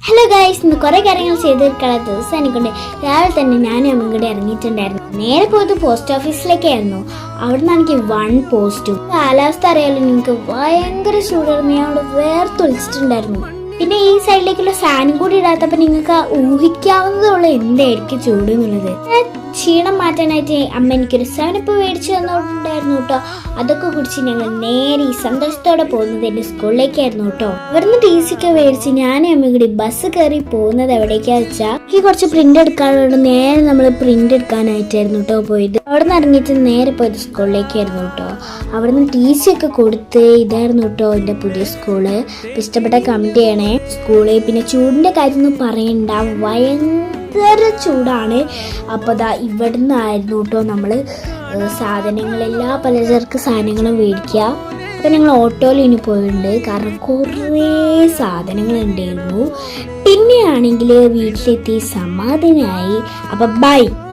Hello guys, ഇന്ന് കുറെ കാര്യങ്ങൾ ചെയ്ത് തീർക്കാനുള്ള ദിവസം എനിക്കൊണ്ട് രാവിലെ തന്നെ ഞാനും അമ്മയും കൂടെ ഇറങ്ങിയിട്ടുണ്ടായിരുന്നു. നേരെ പോയത് പോസ്റ്റ് ഓഫീസിലേക്കായിരുന്നു. അവിടെ നിന്ന് എനിക്ക് 1 പോസ്റ്റും. കാലാവസ്ഥ അറിയാലോ, നിങ്ങൾക്ക് ഭയങ്കര ചൂടായിരുന്നു. ഞാൻ അവിടെ വേർത്തൊലിച്ചിട്ടുണ്ടായിരുന്നു. പിന്നെ ഈ സൈഡിലേക്കുള്ള ഫാനും കൂടി ഇടാത്തപ്പോൾ നിങ്ങൾക്ക് ഊഹിക്കാവുന്നതുള്ള എന്തായിരിക്കും ചൂട് എന്നുള്ളത്. ക്ഷീണം മാറ്റാനായിട്ട് അമ്മ എനിക്കൊരു 7up മേടിച്ചു തന്നിട്ടുണ്ടായിരുന്നു കേട്ടോ. അതൊക്കെ കുടിച്ച് ഞങ്ങൾ നേരെ ഈ സന്തോഷത്തോടെ പോകുന്നത് എൻ്റെ സ്കൂളിലേക്കായിരുന്നു കേട്ടോ. ഇവിടുന്ന് TC ഒക്കെ മേടിച്ച് ഞാനും അമ്മയും കൂടി ബസ് കയറി പോകുന്നത് എവിടേക്കാ വെച്ചാൽ എനിക്ക് കുറച്ച് പ്രിന്റ് എടുക്കാനുള്ളത്. നേരെ നമ്മൾ പ്രിന്റ് എടുക്കാനായിട്ടായിരുന്നു കേട്ടോ പോയത്. അവിടെ നിന്ന് ഇറങ്ങിയിട്ട് നേരെ പോയത് സ്കൂളിലേക്കായിരുന്നു കേട്ടോ. അവിടുന്ന് TC ഒക്കെ കൊടുത്ത് ഇതായിരുന്നു കേട്ടോ എൻ്റെ പുതിയ സ്കൂള്. ഇഷ്ടപ്പെട്ട കമന്റ് ചെയ്യണേ. സ്കൂള് പിന്നെ ചൂടിന്റെ കാര്യമൊന്നും പറയണ്ട, ഭയങ്കര ചൂടാണ്. അപ്പോൾ ദാ ഇവിടെ നിന്നായിരുന്നു കേട്ടോ നമ്മൾ സാധനങ്ങളെല്ലാം പലചരക്ക് സാധനങ്ങളും മേടിക്കുക. അപ്പം ഞങ്ങൾ ഓട്ടോയിൽ ഇനി പോയിട്ടുണ്ട്, കാരണം കുറേ സാധനങ്ങൾ ഉണ്ടായിരുന്നു. പിന്നെയാണെങ്കിൽ വീട്ടിലെത്തി സമാധാനമായി. അപ്പം ബൈ.